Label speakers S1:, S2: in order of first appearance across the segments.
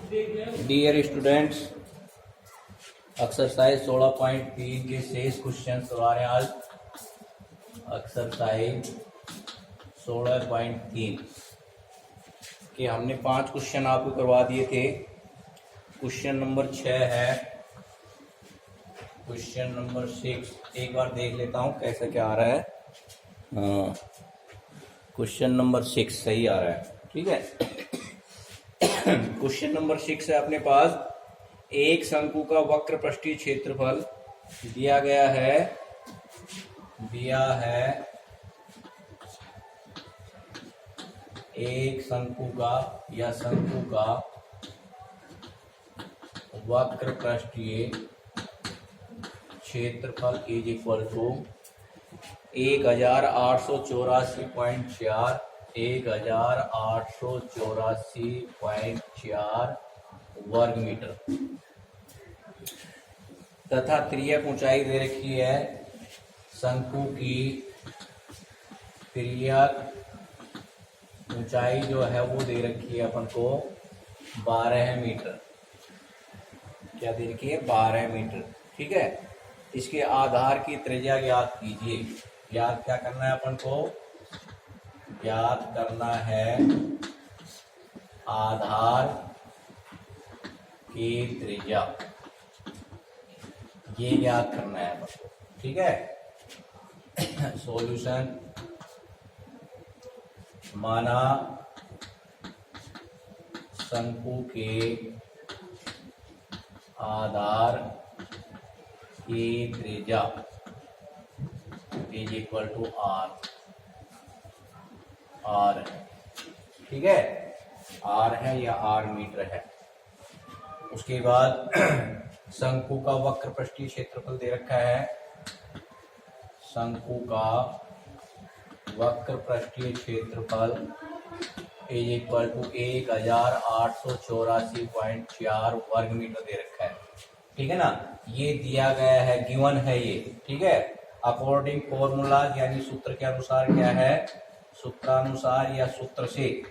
S1: Dear students, exercise 16.3 के शेष question करवा रहे हैं आज। एक्सरसाइज 16.3 के हमने 5 क्वेश्चन आपको करवा दिए थे। क्वेश्चन नंबर 6 है, क्वेश्चन नंबर 6 एक बार देख लेता हूँ कैसा क्या आ रहा है। क्वेश्चन नंबर 6 सही आ रहा है, ठीक है। क्वेश्चन नंबर 6 है अपने पास, एक शंकु का वक्र पृष्ठीय क्षेत्रफल दिया गया है, एक शंकु का या शंकु का वक्र पृष्ठीय क्षेत्रफल इज इक्वल टू 1884.4 1884.4 वर्ग मीटर तथा त्रियक ऊंचाई दे रखी है। शंकु की त्रियक ऊंचाई जो है वो दे रखी है अपन को 12 मीटर। क्या दे रखी है? 12 मीटर, ठीक है। इसके आधार की त्रिज्या ज्ञात कीजिए। ज्ञात क्या करना है अपन को? ज्ञात करना है आधार की त्रिज्या, ये ज्ञात करना है अपन को, ठीक है। सॉल्यूशन, माना शंकु के आधार की त्रिज्या इज इक्वल टू आर है, ठीक है। आर है या आर मीटर है। उसके बाद शंकु का वक्र पृष्ठीय क्षेत्रफल दे रखा है। शंकु का वक्र पृष्ठीय क्षेत्रफल इज इक्वल टू 1884.4 वर्ग मीटर दे रखा है, ठीक है ना। ये दिया गया है, गिवन है ये, ठीक है। अकॉर्डिंग फॉर्मूला यानी सूत्र के अनुसार क्या है? सूत्रानुसार या सूत्र से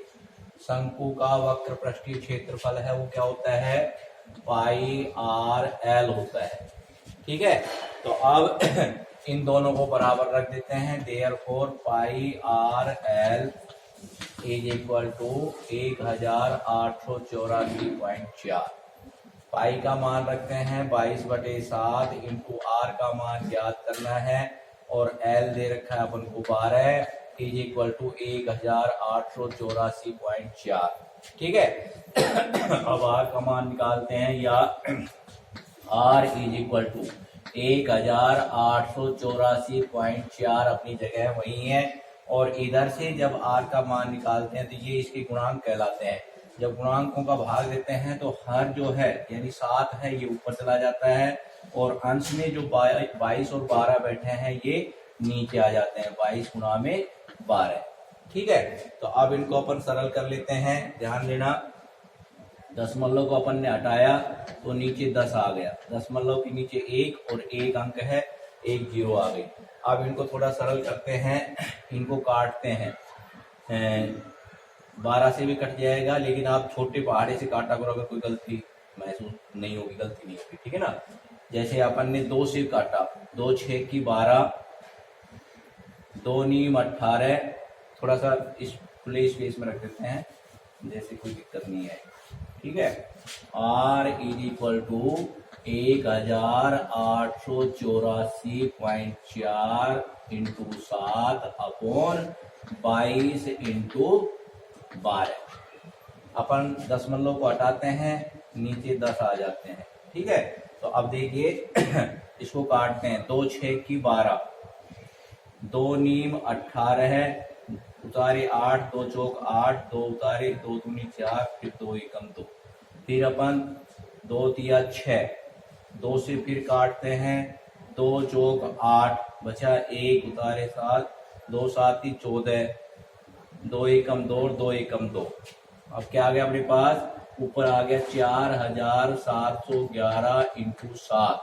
S1: शंकु का वक्र पृष्ठीय क्षेत्रफल है वो क्या होता है? पाई आर एल होता है, ठीक है। तो अब इन दोनों को बराबर रख देते हैं। Therefore pi R L is equal to 1884.4। Pi का मान रखते हैं 22/7 इंटू आर का मान ज्ञात करना है और एल दे रखा है अपन को 12 इज इक्वल टू 1884.4, ठीक है। अब आर का मान निकालते हैं, या आर इज इक्वल टू 1884.4 अपनी जगह वही है। और इधर से जब आर का मान निकालते हैं तो ये इसके गुणांक कहलाते हैं। जब गुणांकों का भाग देते हैं तो हर जो है यानी 7 है ये ऊपर चला जाता है और अंश में जो 22 और 12 बैठे हैं ये नीचे आ जाते हैं। 22 गुणा में 12, ठीक है। तो अब इनको अपन सरल कर लेते हैं। ध्यान देना, दशमलव को अपन ने हटाया तो नीचे 10 आ गया। दशमलव के नीचे 1 और 1 अंक है, 1 0 आ गई। अब इनको थोड़ा सरल करते हैं, इनको काटते हैं। 12 से भी कट जाएगा, लेकिन आप छोटे पहाड़े से काटा करो, अगर कोई गलती महसूस नहीं होगी, गलती नहीं होगी, ठीक है ना। जैसे अपन ने 2 से काटा, 2 6 की 12, 2 नीम 18। थोड़ा सा इस खुले स्पेस में रख देते हैं, जैसे कोई दिक्कत नहीं है, ठीक है। R is equal to 1884.4 into 7 upon 22 into 12। अपन दशमलव को हटाते हैं, नीचे 10 आ जाते हैं, ठीक है। तो अब देखिए इसको काटते हैं। 2 6 की 12, 2 नीम 18 है, उतारे 8, 2 चौक 8, 2 उतारे 2 दूनी 4, फिर 2 एकम 2, फिर अपन 2 तिया 6, 2 से फिर काटते हैं, 2 चौक 8, बचा 1, उतारे 7, 2 7 14, 2 एकम 2, 2 एकम 2। अब क्या आ गया अपने पास? ऊपर आ गया 4711 इंटू 7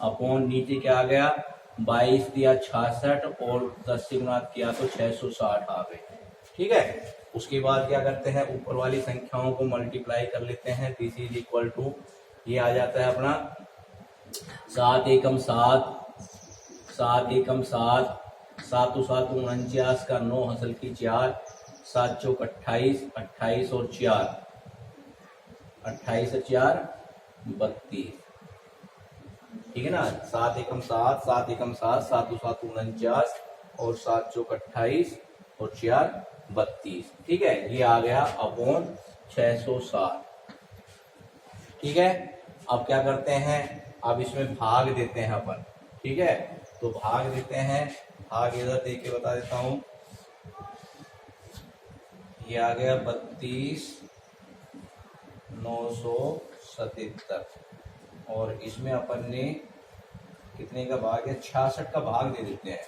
S1: अपॉन नीचे क्या आ गया? 22 दिया 66 और 10 से गुणा किया तो 660 आ गए, ठीक है। उसके बाद क्या करते हैं, ऊपर वाली संख्याओं को मल्टीप्लाई कर लेते हैं। दिस इज इक्वल टू, ये आ जाता है अपना 7 एकम 7, 7 एकम 7, 7 7 49 का 9 हसल की 4, 7 चौक 28, 28 और 4, 28 और 4 32, ठीक है ना। 7 एकम 7, 7 एकम 7, 7 7 49 और 7 चौक 28 और 4 32, ठीक है। ये आ गया अपॉन 660, ठीक है। अब क्या करते हैं, अब इसमें भाग देते हैं अपन, ठीक है। तो भाग देते हैं, भाग इधर देख के बता देता हूं। ये आ गया 32 977 और इसमें अपन ने कितने का भाग है, 66 का भाग दे देते हैं,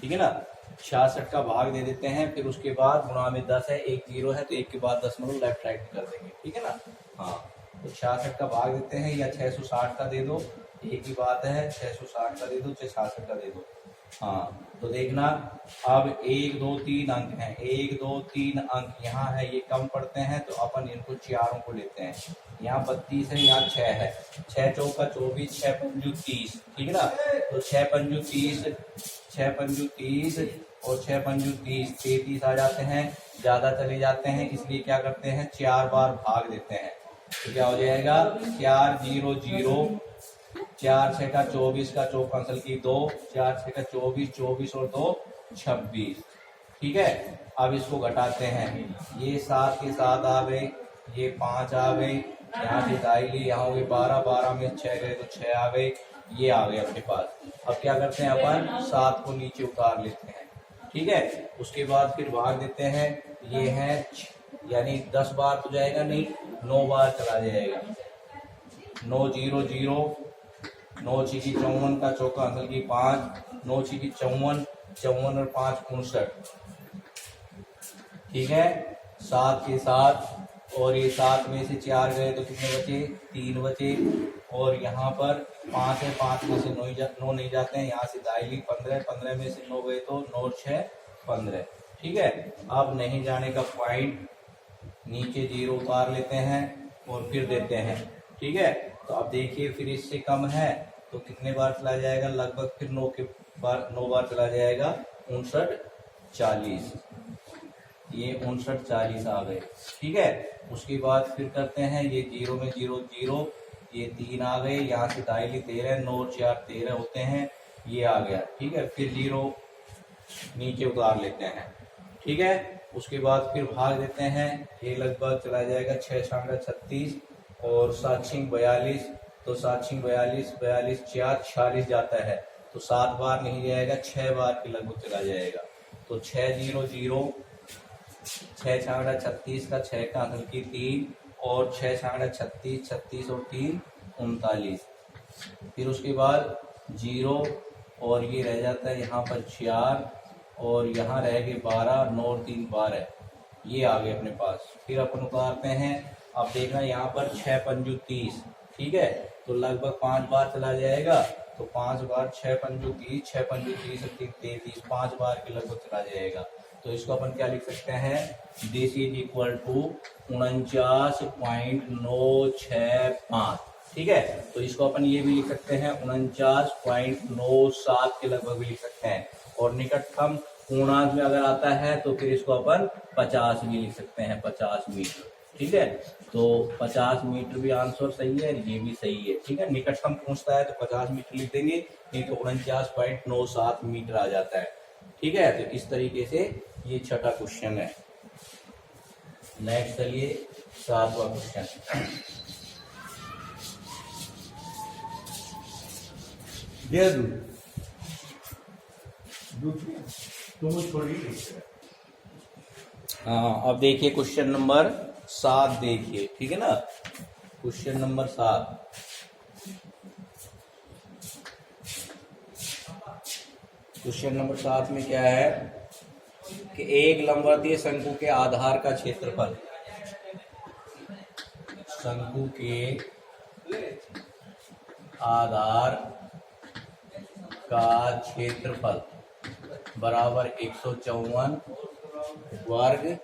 S1: ठीक है ना। 66 का भाग दे देते हैं, फिर उसके बाद गुणा में 10 है, एक 0 है तो एक के बाद 10 मतलब लेफ्ट राइट कर देंगे, ठीक है ना। हाँ, तो 66 का भाग देते हैं, या 660 का दे दो, एक ही बात है, 660 का दे दो, 66 का दे दो। हाँ, तो देखना अब 1 2 3 अंक हैं, 1 2 3 अंक यहाँ है, ये कम पड़ते हैं तो अपन इनको चारों को लेते हैं। यहाँ 32 है, यहाँ 6 है, 6 चौका 24, 6 पंजू 30, ठीक है ना। तो 6 पंजू 30, 6 पंजू 30 और 6 पंजू 30, 33 आ जाते हैं, ज्यादा चले जाते हैं, इसलिए क्या करते हैं 4 बार भाग देते हैं। तो क्या हो जाएगा 4 0 0, 4 6 का 24 का चौक अंसल की 2, 4 6 का 24, 24 और 2 26, ठीक है। अब इसको घटाते हैं, ये 7 के 7 आ गए, ये 5 आ गए, यहाँ से दाई यहाँ हो गए 12, 12 में 6 गए तो 6 आ गए, ये आ गए अपने पास। अब क्या करते हैं अपन 7 को नीचे उतार लेते हैं, ठीक है। उसके बाद फिर भाग देते हैं, ये है यानी 10 बार तो जाएगा नहीं, 9 बार चला जाएगा। 9 0 0, 9 छिकी 54 का चौका अंसल की 5, 9 छिकी 54, 54 और 5 59, ठीक है। 7 के 7 और ये 7 में से 4 गए तो कितने बचे, 3 बचे। और यहाँ पर 5 है, 5 में से 9 नहीं जाते हैं, यहाँ से दाइली 15, 15 में से 9 गए तो 9 6 15, ठीक है। अब नहीं जाने का पॉइंट, नीचे 0 उतार लेते हैं और फिर देते हैं, ठीक है। तो अब देखिए फिर इससे कम है तो कितने बार चला जाएगा, लगभग फिर 9 बार चला जाएगा, 59 40, ये 59 40 आ गए, ठीक है। उसके बाद फिर करते हैं, ये 0 में 0 0, ये 3 आ गए, यहाँ से दाइली 13, 9 और 4 13 होते हैं, ये आ गया, ठीक है। फिर 0 नीचे उतार लेते हैं, ठीक है। उसके बाद फिर भाग देते हैं, ये लगभग चला जाएगा 6 6 36 और 7 6 42, तो 7 6 42, 42 4 46 जाता है, तो 7 बार नहीं जाएगा, 6 बार के लगभग चला जाएगा। तो 6 0 0, 6 6 36 का 6 का अंक की 3 और 6 6 36, 36 और 3 39, फिर उसके बाद 0 और ये रह जाता है यहाँ पर 4 और यहाँ रह गए 12, 9 और 3 12, ये आ गए अपने पास। फिर अपन उतारते हैं, अब देखना यहाँ पर 6 पंजू 30, ठीक है। तो लगभग 5 बार चला जाएगा, तो 5 बार 6 पंजू 30, 6 पंजू 30 33, 5 बार के लगभग चला जाएगा। तो इसको अपन क्या लिख सकते हैं, दिस इज इक्वल टू 49.965, ठीक है। तो इसको अपन ये भी लिख सकते हैं 49.97 के लगभग भी लिख सकते हैं। और निकटतम पूर्णांक में अगर आता है तो फिर इसको अपन 50 भी लिख सकते हैं, 50 मीटर, ठीक है। तो 50 मीटर भी आंसर सही है, ये भी सही है, ठीक है। निकटतम पूछता है तो 50 मीटर लिख देंगे, नहीं तो 49.97 मीटर आ जाता है, ठीक है। तो इस तरीके से ये छठा क्वेश्चन है। नेक्स्ट चलिए 7वां क्वेश्चन। हाँ, अब देखिए क्वेश्चन नंबर 7 देखिए, ठीक है ना। क्वेश्चन नंबर 7, क्वेश्चन नंबर 7 में क्या है कि एक लंबवतीय शंकु के आधार का क्षेत्रफल, शंकु के आधार का क्षेत्रफल बराबर 154 वर्ग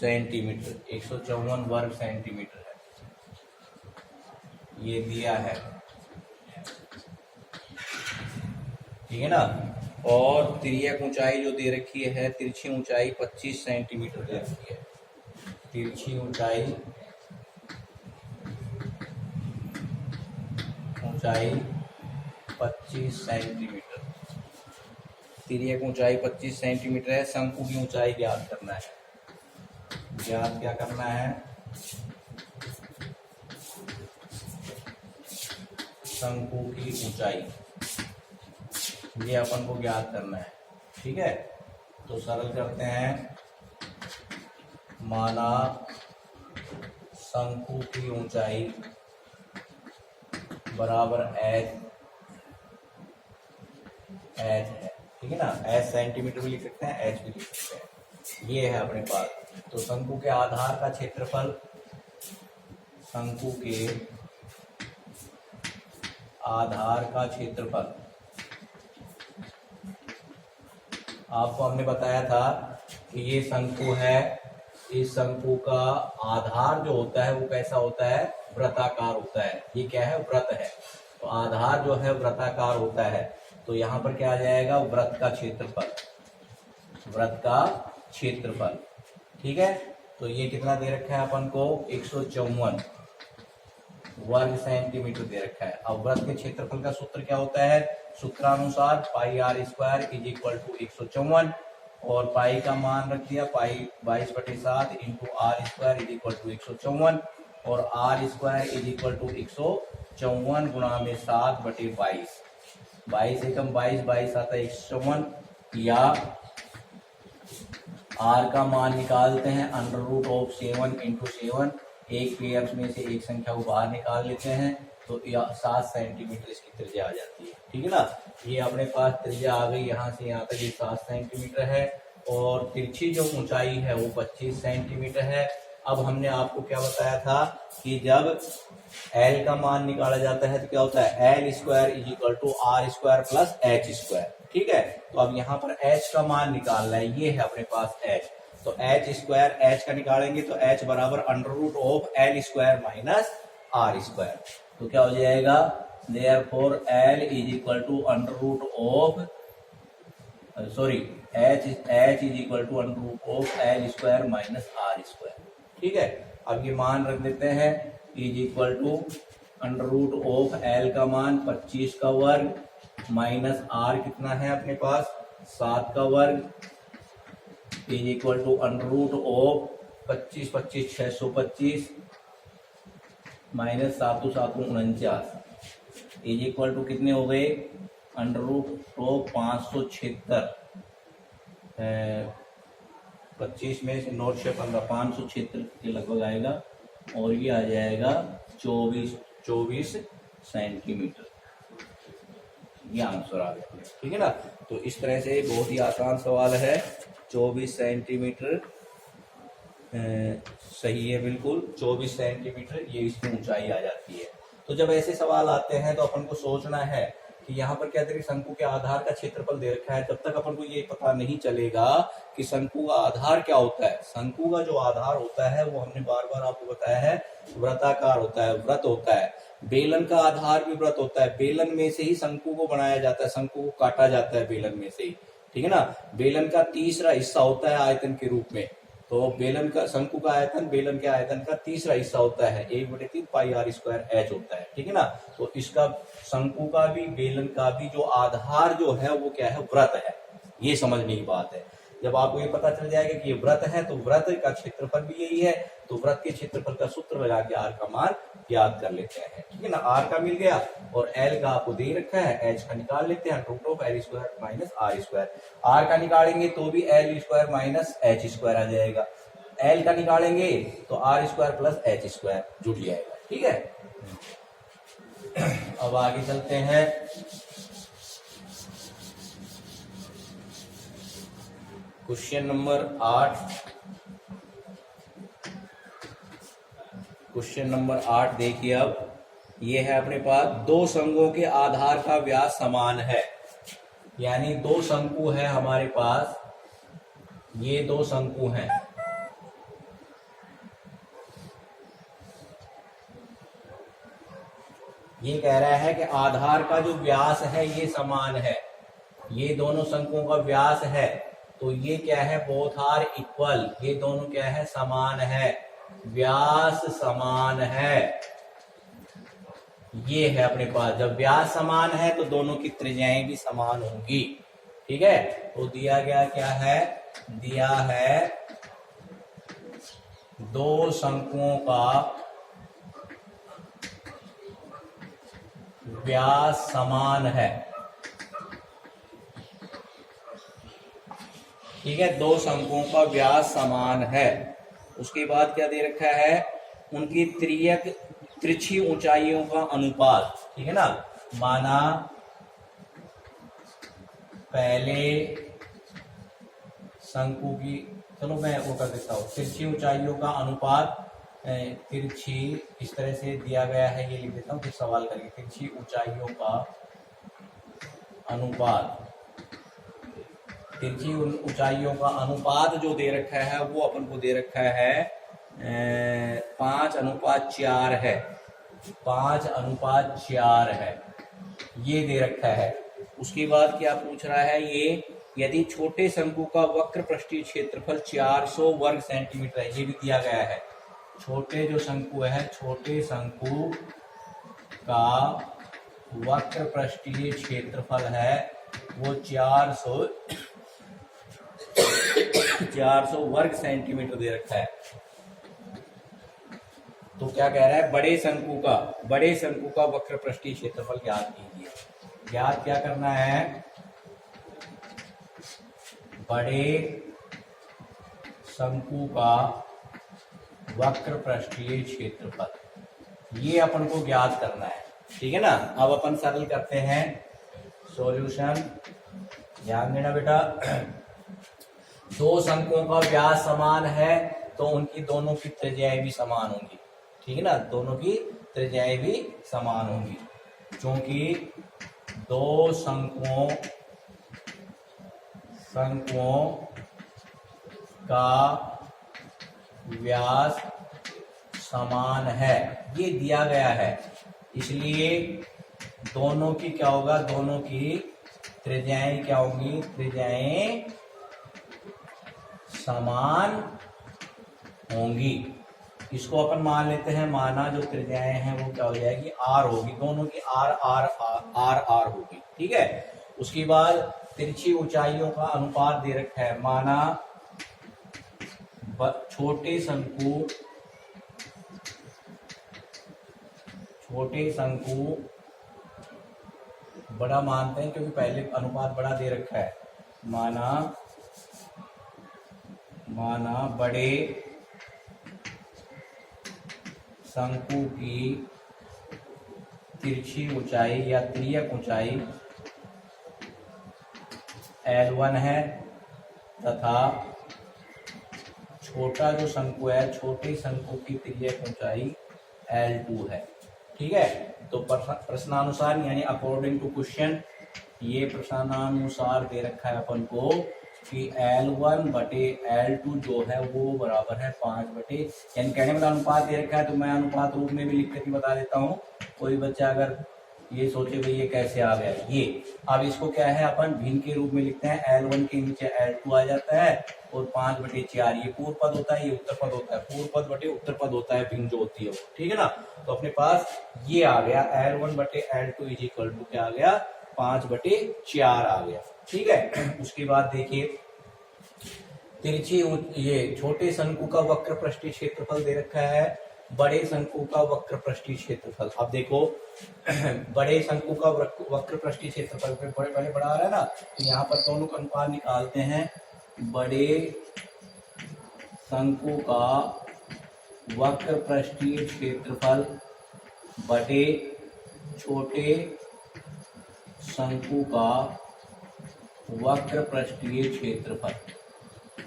S1: सेंटीमीटर, 154 वर्ग सेंटीमीटर है, ये दिया है, ठीक है ना। और तिर्यक ऊंचाई जो दे रखी है, तिरछी ऊंचाई 25 सेंटीमीटर दे रखी है, तिरछी ऊंचाई 25 सेंटीमीटर, तिर्यक ऊंचाई 25 सेंटीमीटर है। शंकु की ऊंचाई ज्ञात करना है, ज्ञात क्या करना है, शंकु की ऊंचाई, ये अपन को ज्ञात करना है, ठीक है। तो सरल करते हैं, माना शंकु की ऊंचाई बराबर h है, ठीक है ना। h सेंटीमीटर भी लिख सकते हैं, h भी लिख सकते हैं, ये है अपने पास। तो शंकु के आधार का क्षेत्रफल, शंकु के आधार का क्षेत्रफल, आपको हमने बताया था कि ये शंकु है, इस शंकु का आधार जो होता है वो कैसा होता है, वृत्ताकार होता है। ये क्या है, व्रत है, तो आधार जो है वृत्ताकार होता है। तो यहाँ पर क्या आ जाएगा, व्रत का क्षेत्रफल, व्रत का क्षेत्रफल, ठीक है। तो ये कितना दे रखा है अपन को, 154 वर्ग सेंटीमीटर दे रखा है। अब व्रत के क्षेत्रफल का सूत्र क्या होता है, सूत्रानुसार pi R square is equal to 154, और पाई का मान रख दिया, pi 22/7 into R square is equal to 154, और R square is equal to 154 गुणा में 7/22, 22 एकम 22, 22 आता है 154, या आर का मान निकालते हैं अंडर रूट ऑफ 7 इंटू 7, एक पेयर्स में से एक संख्या को बाहर निकाल लेते हैं, तो 7 सेंटीमीटर इसकी त्रिज्या आ जाती है, ठीक है ना। ये अपने पास त्रिज्या आ गई, यहाँ से यहाँ तक ये 7 सेंटीमीटर है, और तिरछी जो ऊंचाई है वो 25 सेंटीमीटर है। अब हमने आपको क्या बताया था कि जब L का मान निकाला जाता है तो क्या होता है, L square is equal to R square plus H square, ठीक है। तो अब यहाँ पर H का मान निकालना है, ये है अपने पास H, तो एच स्क्वायर H का निकालेंगे तो H बराबर under root of L square minus R square, तो क्या हो जाएगा, therefore L is equal to under root of H is equal to under root of L square minus R square, ठीक है। अब ये मान रख देते हैं, is equal to under root of L का मान 25 का वर्ग माइनस R कितना है अपने पास 7 का वर्ग, is equal to under root of 25 25 625 minus 7 7 49, is equal to कितने हो गए, अंडर रूट ऑफ 576, 25 में से 9 6 15 576 के लगभग आएगा, और ये आ जाएगा 24 सेंटीमीटर, ये आंसर आ गया, ठीक है ना। तो इस तरह से बहुत ही आसान सवाल है, 24 सेंटीमीटर सही है, बिल्कुल 24 सेंटीमीटर ये इसकी ऊंचाई आ जाती है। तो जब ऐसे सवाल आते हैं तो अपन को सोचना है कि यहाँ पर क्या तरीके शंकु के आधार का क्षेत्रफल दे रखा है, जब तक अपन को ये पता नहीं चलेगा कि शंकु का आधार क्या होता है। शंकु का जो आधार होता है वो हमने बार बार आपको बताया है, वृत्ताकार होता है, व्रत होता है। बेलन का आधार भी व्रत होता है, बेलन में से ही शंकु को बनाया जाता है, शंकु को काटा जाता है बेलन में से ही, ठीक है ना। बेलन का तीसरा हिस्सा होता है आयतन के रूप में, तो बेलन का शंकु का आयतन बेलन के आयतन का तीसरा हिस्सा होता है, 1/3 पाई आर स्क्वायर एच होता है, ठीक है ना। तो इसका शंकु का भी बेलन का भी जो आधार जो है वो क्या है, व्रत है। ये समझने की बात है। जब आपको ये पता चल जाएगा कि ये व्रत है तो व्रत का क्षेत्रफल भी यही है, तो व्रत के क्षेत्रफल का सूत्र लगा के आर का मान याद कर लेते हैं, ठीक है ना। आर का मिल गया और एल का आपको दे रखा है, एच का निकाल लेते हैं, root of L square minus R square. R का निकालेंगे तो भी L square minus H square आ जाएगा, एल का निकालेंगे तो R square plus H square जुड़ जाएगा, ठीक है। अब आगे चलते हैं, क्वेश्चन नंबर 8। क्वेश्चन नंबर 8 देखिए, अब ये है अपने पास, दो शंकुओं के आधार का व्यास समान है, यानी दो शंकु है हमारे पास, ये दो शंकु हैं, ये कह रहा है कि आधार का जो व्यास है ये समान है, ये दोनों शंकुओं का व्यास है, तो ये क्या है, बोथ आर इक्वल, ये दोनों क्या है, समान है, व्यास समान है। ये है अपने पास, जब व्यास समान है तो दोनों की त्रिज्याएं भी समान होंगी। ठीक है, तो दिया गया क्या है, दिया है दो शंकुओं का व्यास समान है। ठीक है, दो शंकुओं का व्यास समान है। उसके बाद क्या दे रखा है, उनकी तिरछी ऊंचाइयों का अनुपात। ठीक है ना, माना पहले शंकु की, चलो मैं वो कर देता हूँ, तिरछी ऊंचाइयों का अनुपात, तिरछी इस तरह से दिया गया है, ये लिख देता हूँ फिर सवाल करके, तिरछी ऊंचाइयों का अनुपात, तिरछी ऊंचाइयों का अनुपात जो दे रखा है वो अपन को दे रखा है 5:4 है, 5:4 है, ये दे रखा है। उसके बाद क्या पूछ रहा है, ये यदि छोटे शंकु का वक्र पृष्ठीय क्षेत्रफल 400 वर्ग सेंटीमीटर है, ये भी दिया गया है। छोटे जो शंकु है, छोटे शंकु का वक्र पृष्ठीय क्षेत्रफल है वो 400 वर्ग सेंटीमीटर दे रखा है। तो क्या कह रहा है, बड़े शंकु का वक्र पृष्ठीय क्षेत्रफल ज्ञात कीजिए। ज्ञात क्या करना है, बड़े शंकु का वक्र पृष्ठीय क्षेत्रफल, ये अपन को ज्ञात करना है। ठीक है ना, अब अपन सरल करते हैं सॉल्यूशन। ध्यान देना बेटा, दो शंकुओं का व्यास समान है तो उनकी दोनों की त्रिज्याएं भी समान होंगी। ठीक है ना, दोनों की त्रिज्याएं भी समान होंगी, क्योंकि दो शंकुओं का व्यास समान है, ये दिया गया है, इसलिए दोनों की क्या होगा, दोनों की त्रिज्याएं क्या होंगी, त्रिज्याएं समान होंगी। इसको अपन मान लेते हैं, माना जो त्रिज्याएं हैं वो क्या हो जाएगी, आर होगी, दोनों की आर आर आर आर होगी। ठीक है, उसके बाद तिरछी ऊंचाइयों का अनुपात दे रखा है, माना छोटे शंकु बड़ा मानते हैं क्योंकि पहले अनुपात बड़ा दे रखा है, माना बड़े शंकु की तिरछी ऊंचाई या तिर्यक ऊंचाई L1 है तथा छोटा जो शंकु है, छोटे शंकु की तिर्यक ऊंचाई L2 है। ठीक है, तो प्रश्नानुसार यानी अकॉर्डिंग टू क्वेश्चन, ये प्रश्नानुसार दे रखा है अपन को कि L1/L2 जो है वो बराबर है 5 यानी कहने वाला अनुपात दे रखा है, तो मैं अनुपात रूप में भी लिख करके बता देता हूँ। कोई बच्चा अगर ये सोचे भाई ये कैसे आ गया, ये अब इसको क्या है अपन भिन्न के रूप में लिखते हैं, L1 के नीचे L2 आ जाता है और 5/4 ये पूर्व पद होता है, ये उत्तर पद होता है, पूर्व पद बटे उत्तर पद होता है, भिन्न जो होती है वो। ठीक है ना, तो अपने पास ये आ गया L1/L2 इज इक्वल टू क्या आ गया, 5/4 आ गया। ठीक है, उसके बाद देखिए तिरछी, ये छोटे शंकु का वक्र पृष्ठीय क्षेत्रफल दे रखा है, बड़े शंकु का वक्र पृष्ठीय क्षेत्रफल। अब देखो बड़े शंकु का वक्र पृष्ठीय क्षेत्रफल पे पहले बड़ा आ रहा है ना, तो यहाँ पर दोनों का अनुपात निकालते हैं। बड़े शंकु का वक्र पृष्ठीय क्षेत्रफल बटे छोटे शंकु का वक्र पृष्ठीय क्षेत्रफल।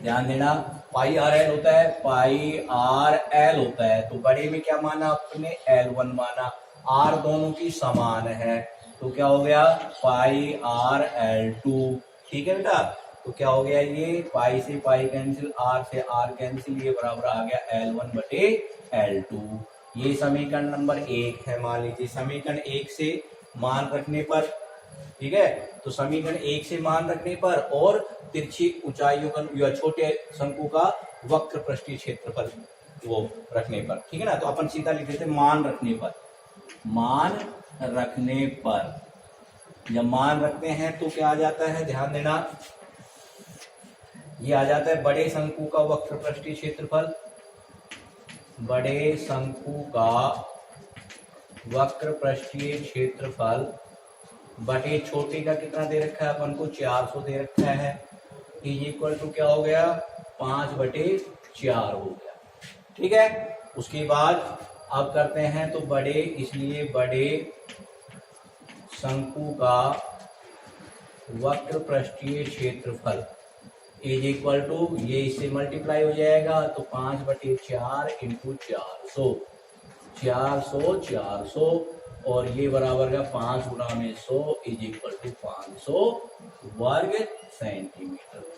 S1: ध्यान देना, पाई आर एल होता है, पाई आर एल होता है, तो बड़े में क्या माना आपने, L1 माना, आर दोनों की समान है, तो क्या हो गया पाई आर L2। ठीक है बेटा, तो क्या हो गया, ये पाई से पाई कैंसिल, आर से आर कैंसिल, ये बराबर आ गया L1/L2। ये समीकरण नंबर 1 है। मान लीजिए समीकरण 1 से मान रखने पर, ठीक है, तो समीकरण 1 से मान रखने पर और तिरछी ऊंचाइयों का या छोटे शंकु का वक्र पृष्ठीय क्षेत्रफल वो रखने पर, ठीक है ना। तो अपन सीधा लिख देते मान रखने पर। मान रखने पर जब मान रखते हैं तो क्या आ जाता है, ध्यान देना, ये आ जाता है बड़े शंकु का वक्र पृष्ठीय क्षेत्रफल, बड़े शंकु का वक्र पृष्ठीय क्षेत्रफल बटे छोटे का कितना दे रखा है अपन को, 400 दे रखा है, इज इक्वल टू क्या हो गया, 5/4 हो गया, ठीक है। उसके बाद अब करते हैं तो बड़े, इसलिए बड़े शंकु का वक्र पृष्ठीय क्षेत्रफल इज इक्वल टू, ये इससे मल्टीप्लाई हो जाएगा तो 5/4 इंटू 400, 400 और ये बराबर का 5 गुणा में 100 इज इक्वल टू 500 वर्ग सेंटीमीटर।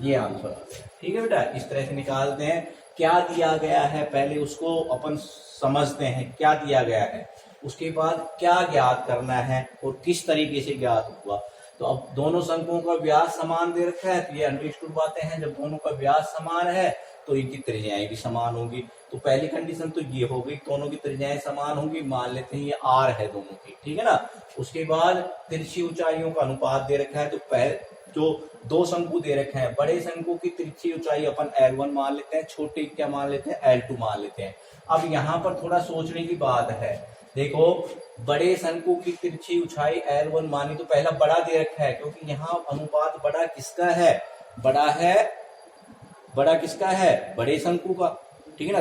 S1: ये आंसर आ गया, ठीक है बेटा। इस तरह से निकालते हैं। क्या दिया गया है पहले उसको अपन समझते हैं, क्या दिया गया है, उसके बाद क्या ज्ञात करना है और किस तरीके से ज्ञात हुआ। तो अब दोनों शंकुओं का व्यास समान दे रखा है, तो ये अंडरस्टूड बातें हैं। जब दोनों का व्यास समान है तो इनकी त्रिज्याएं भी समान होंगी। तो पहली कंडीशन तो ये हो गई, दोनों की त्रिज्याएं समान होंगी। मान लेते हैं ये आर है दोनों की, ठीक है ना। उसके बाद तिरछी ऊंचाइयों का अनुपात दे रखा है। तो जो दो शंकु दे रखे हैं, बड़े शंकु की तिरछी ऊंचाई अपन L1 मान लेते हैं, छोटे क्या मान लेते हैं, L2 मान लेते हैं। अब यहाँ पर थोड़ा सोचने की बात है, देखो बड़े शंकु की तिरछी ऊंचाई L1 मानी तो पहला बड़ा दे रखा है, क्योंकि यहाँ अनुपात बड़ा किसका है, बड़ा किसका है, बड़े शंकु का, ठीक है ना।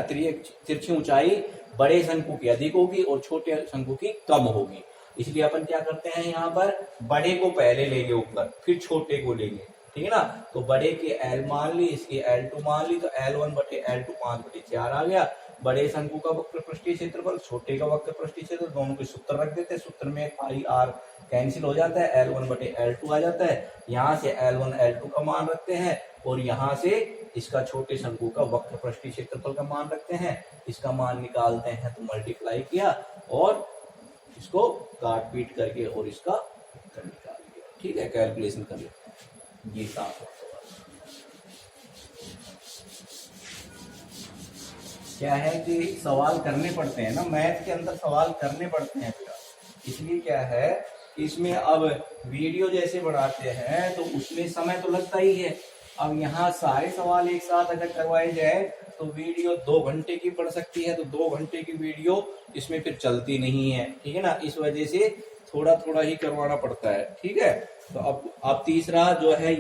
S1: तिरछी ऊंचाई बड़े शंकु की अधिक होगी और छोटे शंकु की कम होगी। इसलिए अपन क्या करते हैं, यहाँ पर बड़े को पहले लेंगे ऊपर, फिर छोटे को लेंगे, ठीक है ना। तो बड़े के L मान ली, इसकी L2 मान ली, तो L1/L2 5/4 आ गया। बड़े शंकु का वक्र पृष्ठीय क्षेत्रफल, छोटे का वक्र पृष्ठीय क्षेत्रफल, दोनों के सूत्र रख देते हैं। सूत्र में पाई r कैंसिल हो जाता है, L1/L2 आ जाता है। यहाँ से L1 L2 का मान रखते हैं और यहाँ से इसका छोटे शंकु का वक्र पृष्ठीय क्षेत्रफल का मान रखते हैं। इसका मान निकालते हैं तो मल्टीप्लाई किया और इसको काट पीट करके और इसका उत्तर निकाल दिया, ठीक है। कैलकुलेशन कर लेते हैं, ये साफ क्या है कि सवाल करने पड़ते हैं ना, मैथ के अंदर सवाल करने पड़ते हैं बेटा। इसलिए क्या है कि इसमें अब वीडियो जैसे बनाते हैं तो उसमें समय तो लगता ही है। अब यहाँ सारे सवाल एक साथ अगर करवाए जाए तो वीडियो 2 घंटे की पड़ सकती है, तो 2 घंटे की वीडियो इसमें फिर चलती नहीं है, ठीक है ना। इस वजह से थोड़ा थोड़ा ही करवाना पड़ता है, ठीक है। तो अब तीसरा जो है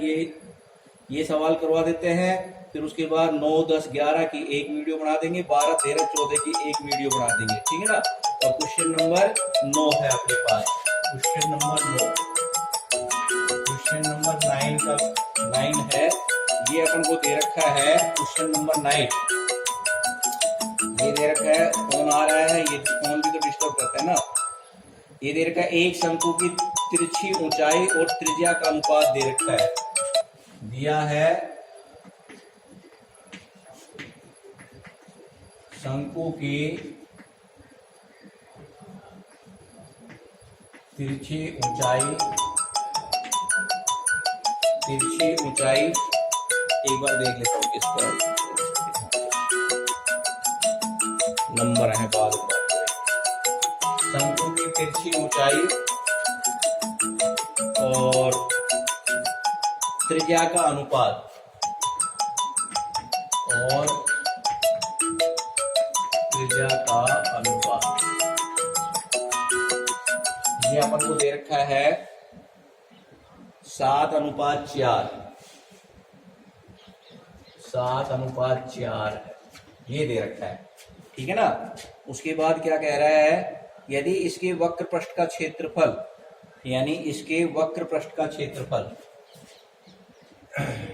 S1: ये सवाल करवा देते हैं, फिर उसके बाद 9, 10, 11 की एक वीडियो बना देंगे, 12, 13, 14 की एक वीडियो बना देंगे, ठीक है ना। तो क्वेश्चन नंबर 9 है अपने पास, क्वेश्चन नंबर 9, क्वेश्चन नंबर 9 है, ये अपन को दे रखा है क्वेश्चन नंबर 9, ये दे रखा है। फोन आ रहा है, ये फोन भी तो डिस्टर्ब करता है ना। ये दे रखा है एक शंकु की तिरछी ऊंचाई और त्रिज्या का अनुपात दे रखा है, दिया है शंकु की तिरछी ऊंचाई एक बार देख लेता हूँ किस पर नंबर है, बाद शंकु की तिरछी ऊंचाई और त्रिज्या का अनुपात ये अपन को दे रखा है 7:4, 7:4 है, ये दे रखा है, ठीक है ना। उसके बाद क्या कह रहा है, यदि इसके वक्र पृष्ठ का क्षेत्रफल, यानी इसके वक्र पृष्ठ का क्षेत्रफल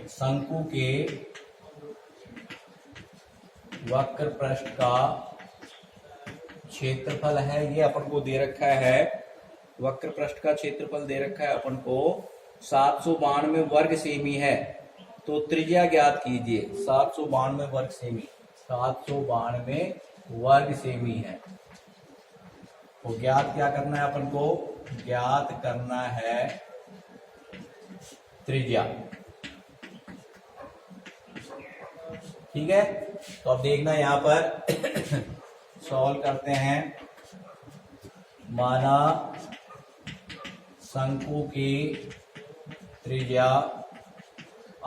S1: शंकु के वक्र पृष्ठ का क्षेत्रफल है, ये अपन को दे रखा है, वक्र पृष्ठ का क्षेत्रफल दे रखा है अपन को 792 वर्ग सेमी है। तो त्रिज्या ज्ञात कीजिए, 792 वर्ग सेमी, 792 वर्ग सेमी है। तो ज्ञात क्या करना है अपन को? ज्ञात करना है त्रिज्या। ठीक है, तो अब देखना यहां पर सॉल्व करते हैं। माना शंकु की त्रिज्या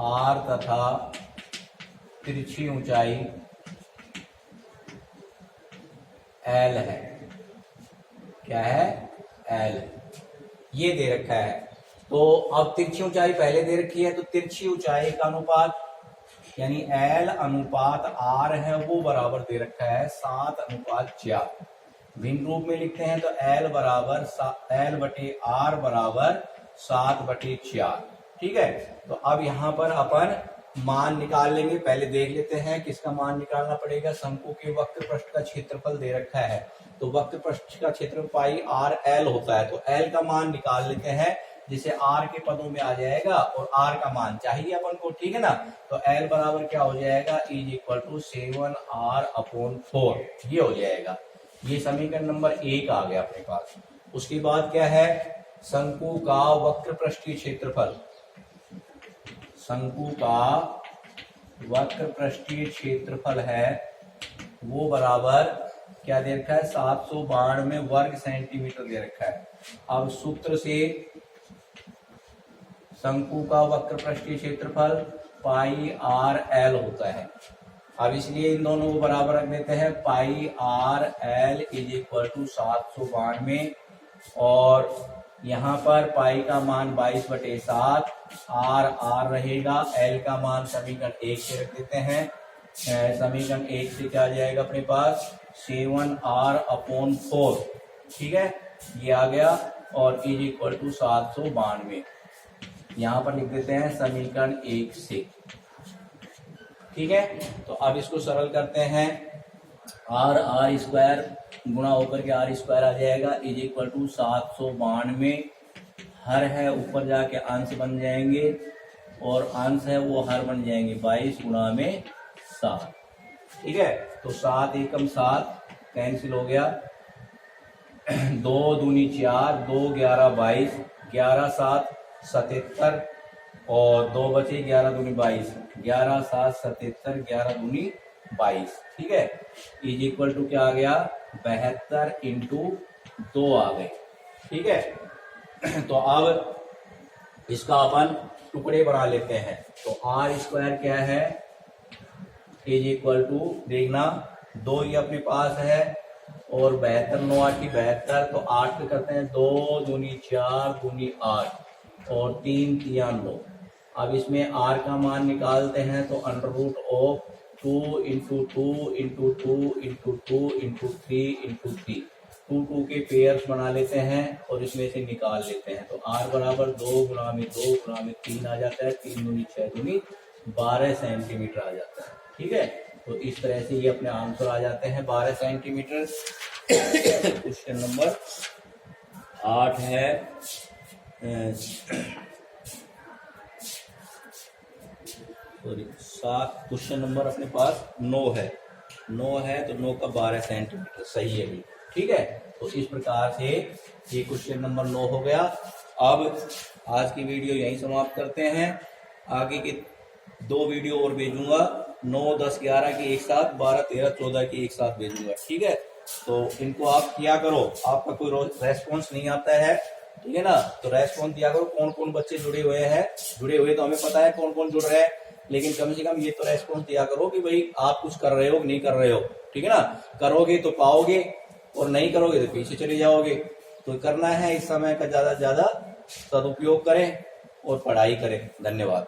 S1: r तथा तिरछी ऊंचाई l है। क्या है? l। ये दे रखा है। तो अब तिरछी ऊंचाई पहले दे रखी है, तो तिरछी ऊंचाई का अनुपात यानी l अनुपात r है वो बराबर दे रखा है 7:4। भिन्न रूप में लिखते हैं तो l बराबर l बटे r बराबर 7/4। ठीक है, तो अब यहाँ पर अपन मान निकाल लेंगे। पहले देख लेते हैं किसका मान निकालना पड़ेगा। शंकु के वक्र पृष्ठ का क्षेत्रफल दे रखा है, तो वक्र पृष्ठ का क्षेत्रफल पाई r l होता है। तो l का मान निकाल लेते हैं, जिसे r के पदों में आ जाएगा और r का मान चाहिए अपन को। ठीक है ना, तो l बराबर क्या हो जाएगा? इज इक्वल टू 7r/4 ये हो जाएगा। ये समीकरण नंबर 1 आ गया अपने पास। उसके बाद क्या है? शंकु का वक्र पृष्ठीय क्षेत्रफल। शंकु का वक्र पृष्ठीय क्षेत्रफल है वो बराबर क्या दे रखा है? 792 वर्ग सेंटीमीटर दे रखा है। अब सूत्र से शंकु का वक्र पृष्ठीय क्षेत्रफल पाई r l होता है। अब इसलिए इन दोनों को बराबर रख देते हैं। Pi r l is equal to 792 और यहाँ पर पाई का मान 22/7, r रहेगा, l का मान समीकरण 1 से रख देते हैं। समीकरण 1 से क्या आ जाएगा अपने पास? 7r/4। ठीक है, ये आ गया और इज इक्वल टू 792 यहाँ पर लिख देते हैं समीकरण 1 से। ठीक है, तो अब इसको सरल करते हैं। r स्क्वायर गुणा होकर के r² आ जाएगा इज इक्वल टू 792। हर है ऊपर जाके अंश बन जाएंगे और अंश है वो हर बन जाएंगे 22 गुणा में 7। ठीक है, तो 7 एकम 7 कैंसिल हो गया। 2 दूनी 4, 2 11 22, 11 7 77 और 2 बचे 11 दूनी 22, 11 7 77, 11 दूनी 22। ठीक है, इज इक्वल टू क्या आ गया? 72 × 2 आ गए। ठीक है, तो अब इसका अपन टुकड़े बना लेते हैं। तो r² क्या है? इज इक्वल टू देखना 2 ये अपने पास है और 72 9 8 72, तो 8 पे करते हैं 2 दूनी 4 दूनी 8 और 3 3 9। अब इसमें r का मान निकालते हैं तो √2 × 2 × 2 × 2 × 3 × 3 2 के पेयर्स बना लेते हैं और इसमें से निकाल लेते हैं। तो r बराबर 2 गुणा में 2 गुणा में 3 आ जाता है। 3 दूनी 6 दूनी 12 सेंटीमीटर आ जाता है। ठीक है, तो इस तरह से ये अपने आंसर आ जाते हैं 12 सेंटीमीटर। क्वेश्चन नंबर 8 है। सॉरी 7। क्वेश्चन नंबर अपने पास 9 है। 9 है तो 9 का 12 सेंटीमीटर सही है बिल्कुल। ठीक है, तो इस प्रकार से ये क्वेश्चन नंबर 9 हो गया। अब आज की वीडियो यहीं समाप्त करते हैं। आगे के 2 वीडियो और भेजूंगा, 9 10 11 की एक साथ, 12 13 14 की एक साथ भेजूंगा। ठीक है, तो इनको आप किया करो। आपका कोई रेस्पॉन्स नहीं आता है, ठीक है ना, तो रेस्पॉन्स दिया करो। कौन कौन बच्चे जुड़े हुए हैं? जुड़े हुए तो हमें पता है कौन कौन जुड़ रहे हैं, लेकिन कम से कम ये तो रेस्पॉन्स दिया करो कि भाई आप कुछ कर रहे हो नहीं कर रहे हो। ठीक है ना, करोगे तो पाओगे और नहीं करोगे तो पीछे चले जाओगे। तो करना है इस समय का ज्यादा से ज्यादा सदुपयोग करें और पढ़ाई करें। धन्यवाद।